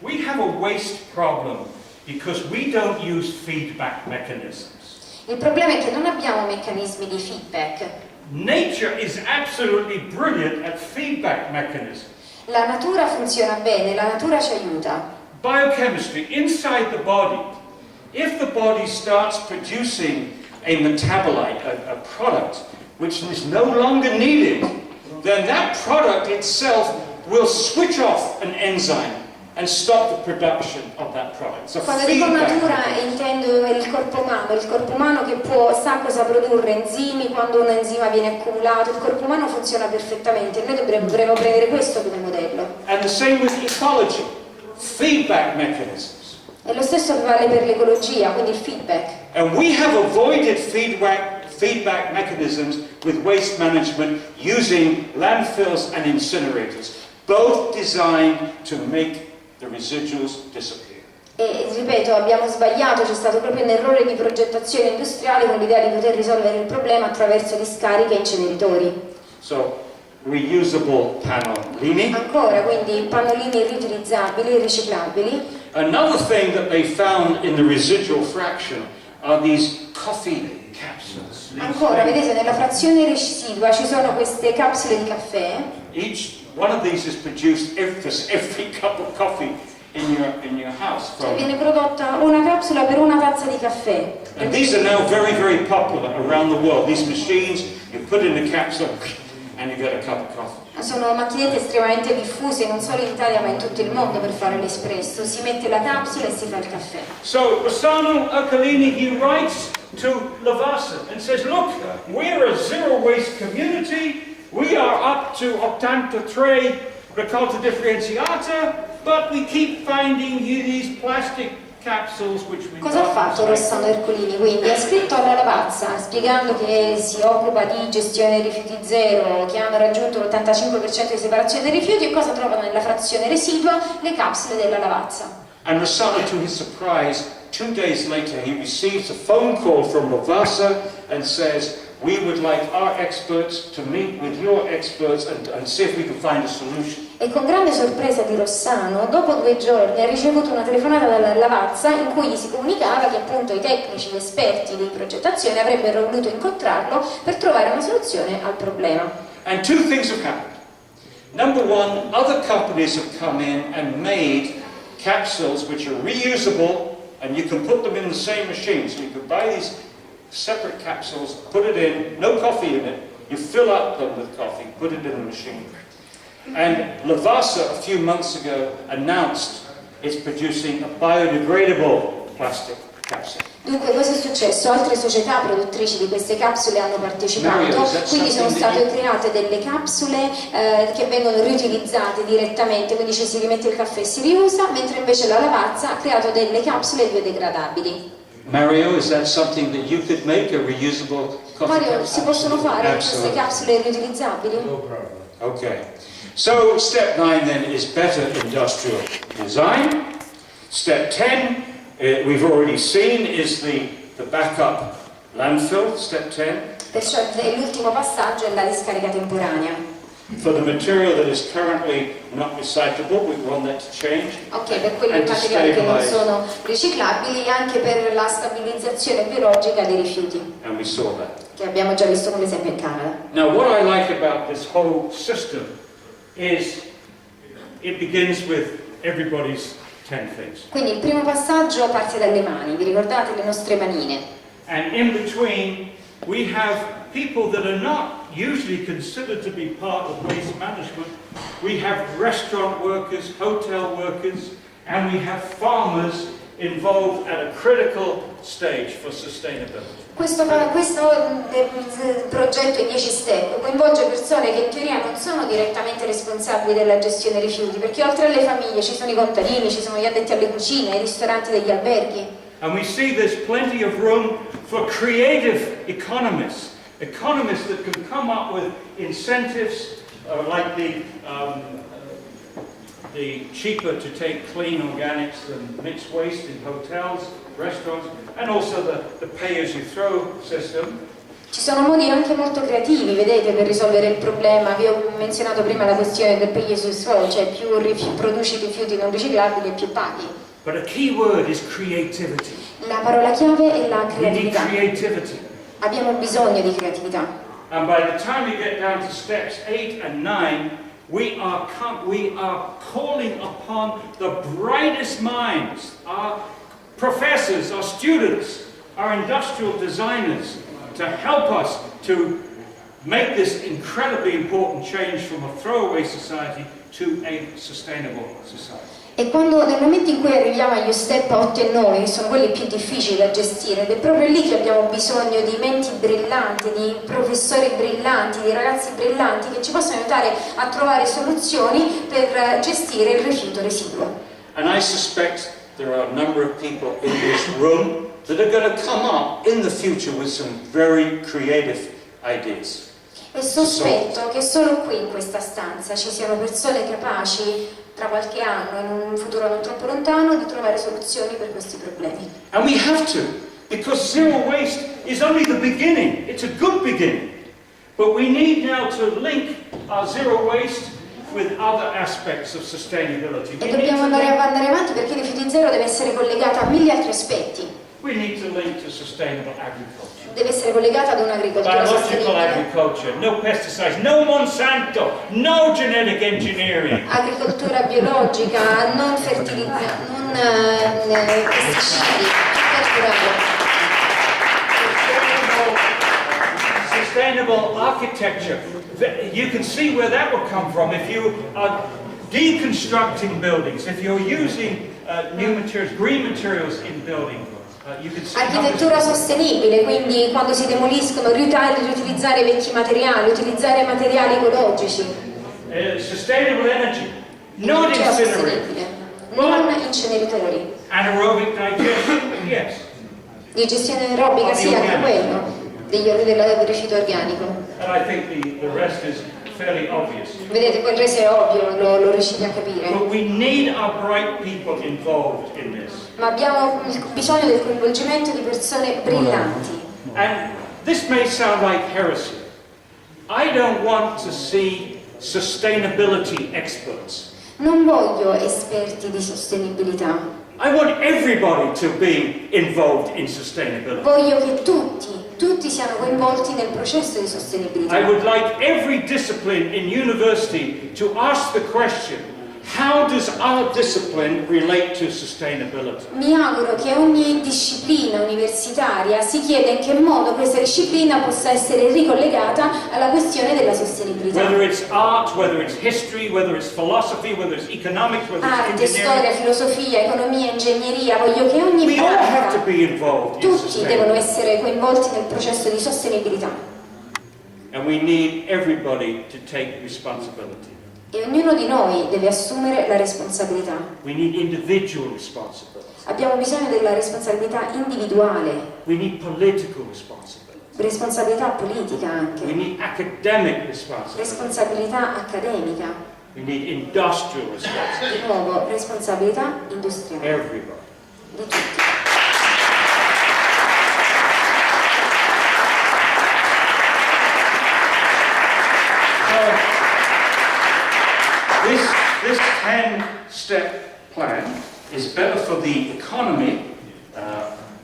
we have a waste problem because we don't use feedback mechanisms. Il problema è che non abbiamo meccanismi di feedback. Nature is absolutely brilliant at feedback mechanisms. La natura funziona bene, la natura ci aiuta. Biochemistry, inside the body, if the body starts producing a metabolite, a product, which is no longer needed, then that product itself will switch off an enzyme and stop the production of that product. So quando dico natura intendo il corpo umano che sa cosa produrre enzimi quando un enzima viene accumulato. Il corpo umano funziona perfettamente e noi dovremmo prendere questo come modello. And the same with ecology, feedback mechanisms. E lo stesso vale per l'ecologia, quindi il feedback. And we have avoided feedback mechanisms with waste management using landfills and incinerators, both designed to make the residuals disappear. E ripeto, abbiamo sbagliato, c'è stato proprio un errore di progettazione industriale con l'idea di poter risolvere il problema attraverso discariche e inceneritori. So, reusable pannolini. Ancora, quindi pannolini riutilizzabili, riciclabili. Another thing that they found in the residual fraction are these coffee capsules. Ancora, vedete, nella frazione residua ci sono queste capsule di caffè. Each one of these is produced every cup of coffee in your house. Cioè viene prodotta una capsula per una tazza di caffè. And these are now very, very popular around the world. These machines, you put in the capsule and you get a cup of coffee. Sono macchinette estremamente diffuse non solo in Italia ma in tutto il mondo per fare l'espresso. Si mette la capsula e si fa il caffè. So Rossano Ercolini, he writes to Lavasa and says, look, we're a zero waste community. We are up to 83 raccolta differenziata, but we keep finding these plastic capsules which we Cosa ha fatto Rossano Ercolini? Quindi ha scritto alla Lavazza spiegando che si occupa di gestione dei rifiuti zero, che hanno raggiunto l'85% di separazione dei rifiuti, e cosa trovano nella frazione residua? Le capsule della Lavazza. And Rossano, to his surprise, 2 days later he receives a phone call from Lavazza and says, we would like our experts to meet with your experts and see if we can find a solution. E con grande sorpresa di Rossano, dopo 2 giorni ha ricevuto una telefonata dalla Lavazza in cui gli si comunicava che appunto i tecnici, gli esperti di progettazione avrebbero voluto incontrarlo per trovare una soluzione al problema. And 2 things have happened. Number one, other companies have come in and made capsules which are reusable, and you can put them in the same machine. So you could buy these separate capsules, put it in, no coffee in it, you fill up them with coffee, put it in the machine. And Lavasa a few months ago announced it's producing a biodegradable plastic capsule. Dunque cosa è successo? Altre società produttrici di queste capsule hanno partecipato, quindi sono state create delle capsule che vengono riutilizzate direttamente, quindi ci si rimette il caffè e si riusa, mentre invece la Lavazza ha creato delle capsule biodegradabili. Mario, is that something that you could make, a reusable coffee Mario, capsule? si possono fare Absolutely. queste capsule riutilizzabili? No problem. Okay. So step 9 then is better industrial design. Step 10, we've already seen, is the backup landfill, step 10. Perciò l'ultimo passaggio è la discarica temporanea. For the material that is currently not recyclable, we want that to change. Ok, per quei materiali che non sono riciclabili, anche per la stabilizzazione biologica dei rifiuti, And we saw that. che abbiamo già visto come esempio in Canada. Now what I like about this whole system is it begins with everybody's 10 things. Quindi il primo passaggio parte dalle mani, vi ricordate le nostre manine? And in between we have people that are not usually considered to be part of waste management. We have restaurant workers, hotel workers, and we have farmers involved at a critical stage for sustainability. Questo progetto in 10 step coinvolge persone che in teoria non sono direttamente responsabili della gestione dei rifiuti, perché oltre alle famiglie ci sono i contadini, ci sono gli addetti alle cucine, i ristoranti degli alberghi. And we see there's plenty of room for creative economists that can come up with incentives like the cheaper to take clean organics than mixed waste in hotels, restaurants, and also the pay-as-you-throw system. Ci sono modi anche molto creativi, vedete, per risolvere il problema. Vi ho menzionato prima la questione del pay as you throw, cioè più produci rifiuti non riciclabili e più paghi. But a key word is creativity. La parola chiave è la We need creatività. creativity. Abbiamo bisogno di creatività. And by the time we get down to steps 8 and 9, we are calling upon the brightest minds, our professors, our students, our industrial designers, to help us to make this incredibly important change from a throwaway society to a sustainable society. E quando nel momento in cui arriviamo agli step 8 e 9, che sono quelli più difficili da gestire, ed è proprio lì che abbiamo bisogno di menti brillanti, di professori brillanti, di ragazzi brillanti che ci possono aiutare a trovare soluzioni per gestire il rifiuto residuo. And I suspect there are a number of people in this room that are going to come up in the future with some very creative ideas. E sospetto che solo qui in questa stanza ci siano persone capaci tra qualche anno, in un futuro non troppo lontano, di trovare soluzioni per questi problemi. And we have to, because zero waste is only the beginning. It's a good beginning. But we need now to link our zero waste with other aspects of sustainability. E dobbiamo andare avanti perché il rifiuti zero deve essere collegato a mille altri aspetti. We need to link to sustainable agriculture. Deve essere collegata ad un'agricoltura Biological sostenibile. agriculture, no pesticides, no Monsanto, no genetic engineering. Agricoltura biologica, non fertilizzanti, non pesticidi, Sustainable architecture. You can see where that will come from if you are deconstructing buildings, if you're using new materials, green materials in building. Architettura sostenibile, quindi quando si demoliscono riutilizzare i vecchi materiali, utilizzare materiali ecologici. Sustainable energy, not incinerators. Non inceneritori. Anaerobic digestion, yes. Digestione aerobica, sì, anche quello, del rifiuto organico. And I think the rest is fairly obvious. Vedete, quel resto è ovvio, lo riuscite a capire. But we need our bright people involved in this. Ma abbiamo bisogno del coinvolgimento di persone brillanti. And this may sound like heresy. I don't want to see sustainability experts. Non voglio esperti di sostenibilità. I want everybody to be involved in sustainability. Voglio che tutti siano coinvolti nel processo di sostenibilità. I would like every discipline in university to ask the question, how does our discipline relate to sustainability? Mi auguro che ogni disciplina universitaria si chieda in che modo questa disciplina possa essere ricollegata alla questione della sostenibilità. Whether it's art, whether it's history, whether it's philosophy, whether it's economics, whether it's Arte, storia, engineering. filosofia, economia, ingegneria, voglio che ogni We all have to pratica, be involved in tutti devono sustainability. essere coinvolti nel processo di sostenibilità. And we need everybody to take responsibility. E ognuno di noi deve assumere la responsabilità. We need individual responsibility. Abbiamo bisogno della responsabilità individuale, We need political responsibility. responsabilità politica We anche, need academic responsibility. responsabilità accademica, We need industrial responsibility. di nuovo responsabilità industriale, Everybody. di tutti. This 10-step plan is better for the economy,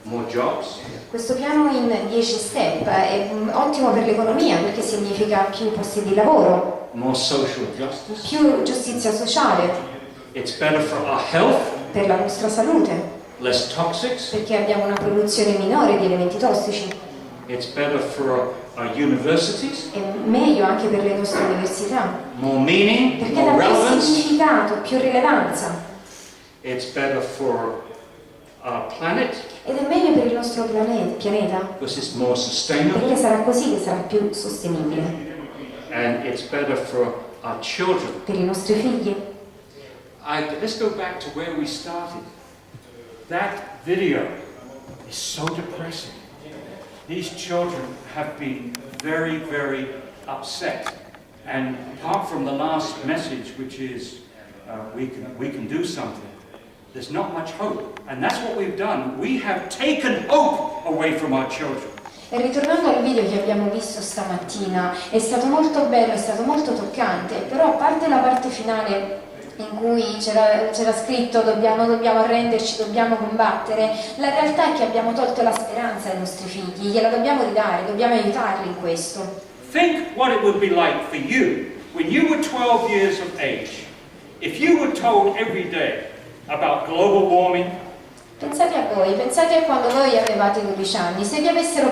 more jobs. Questo piano in 10 step è ottimo per l'economia perché significa più posti di lavoro, More social justice. più giustizia sociale, It's better for our health, per la nostra salute, less toxics. perché abbiamo una produzione minore di elementi tossici, It's better for our universities, è meglio anche per le nostre università, more meaning, perché more dà più relevance. significato, più rilevanza, It's better for our planet ed è meglio per il nostro pianeta, because it's more sustainable, perché sarà così che sarà più sostenibile, and it's better for our children. per i nostri figli. Let's go back to where we started. That video is so depressing. These children have been very, very upset. And apart from the last message, which is we can do something, there's not much hope. And that's what we've done. We have taken hope away from our children. E ritornando al video che abbiamo visto stamattina, è stato molto bello, è stato molto toccante, però a parte la parte finale in cui c'era scritto dobbiamo arrenderci, dobbiamo combattere, la realtà è che abbiamo tolto la speranza ai nostri figli, gliela dobbiamo ridare, dobbiamo aiutarli in questo. Think what it would be like for you when you were 12 years of age, if you were told every day about global warming. Pensate a voi, pensate a quando voi avevate 12 anni, se vi avessero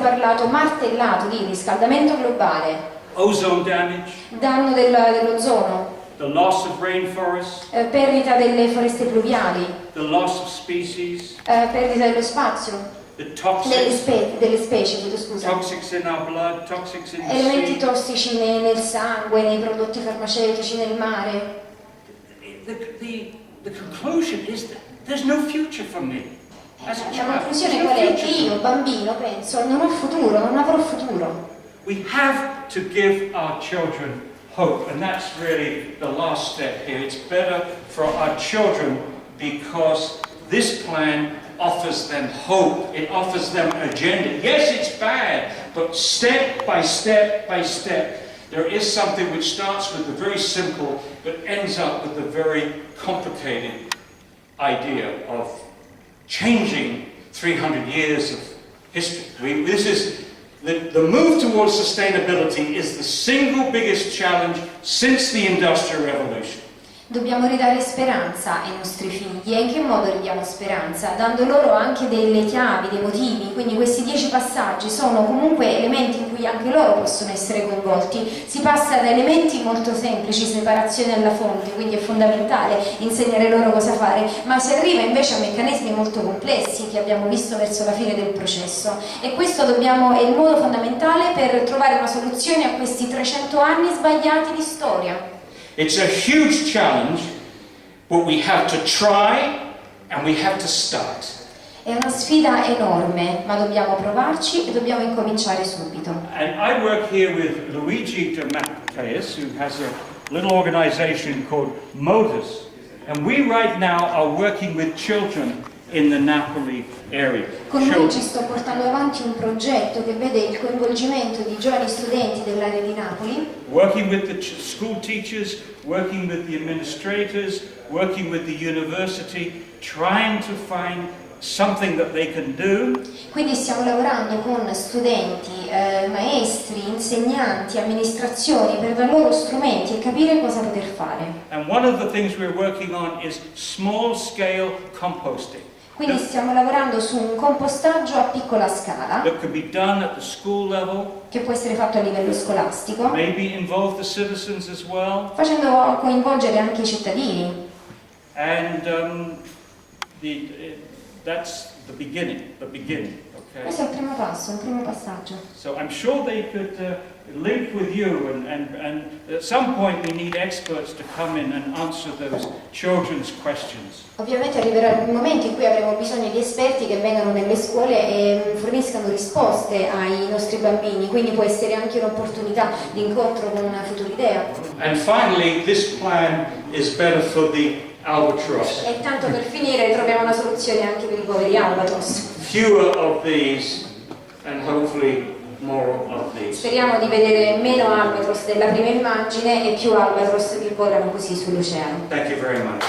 martellato di riscaldamento globale, Ozone damage, danno dell'ozono, the loss of rainforests, perdita delle foreste pluviali, the loss of species, perdita dello spazio, the toxics, delle specie, chiedo scusa, toxics in our blood, toxics in the elementi sea. tossici nel sangue, nei prodotti farmaceutici, nel mare. The conclusion is that there's no future for me. As a La child, conclusione there's no qual è? Che future. io, bambino, penso, non ho futuro, non avrò futuro. We have to give our children hope, and that's really the last step here. It's better for our children because this plan offers them hope. It offers them an agenda. Yes, it's bad, but step by step by step, there is something which starts with the very simple but ends up with the very complicated idea of changing 300 years of history. This is the move towards sustainability is the single biggest challenge since the Industrial Revolution. Dobbiamo ridare speranza ai nostri figli. E in che modo ridiamo speranza? Dando loro anche delle chiavi, dei motivi. Quindi questi 10 passaggi sono comunque elementi in cui anche loro possono essere coinvolti. Si passa da elementi molto semplici, separazione alla fonte, quindi è fondamentale insegnare loro cosa fare, ma si arriva invece a meccanismi molto complessi che abbiamo visto verso la fine del processo. E questo è il modo fondamentale per trovare una soluzione a questi 300 anni sbagliati di storia. It's a huge challenge, but we have to try and we have to start. È una sfida enorme, ma dobbiamo provarci e dobbiamo incominciare subito. And I work here with Luigi De Matteis, who has a little organization called Modus. And we right now are working with children in the Napoli area. Con Luigi sto portando avanti un progetto che vede il coinvolgimento di giovani studenti dell'area di Napoli. Working with the school teachers, working with the administrators, working with the university, trying to find something that they can do. Quindi stiamo lavorando con studenti, maestri, insegnanti, amministrazioni per dare loro strumenti e capire cosa poter fare. And one of the things we're working on is small scale composting. Quindi stiamo lavorando su un compostaggio a piccola scala That could be done at the school level, che può essere fatto a livello scolastico, maybe involve the citizens as well. facendo coinvolgere anche i cittadini. And that's the beginning, okay? Questo è il primo passo, il primo passaggio. So I'm sure they could link with you and at some point we need experts to come in and answer those children's questions. Ovviamente arriverà il momento in cui avremo bisogno di esperti che vengano nelle scuole e forniscano risposte ai nostri bambini, quindi può essere anche un'opportunità di incontro con una futura idea. And finally, this plan is better for the albatross. E tanto per finire troviamo una soluzione anche per i poveri albatros. Fewer of these and hopefully more of these. Speriamo di vedere meno albatros della prima immagine e più albatros che volano così sull'oceano. Thank you very much.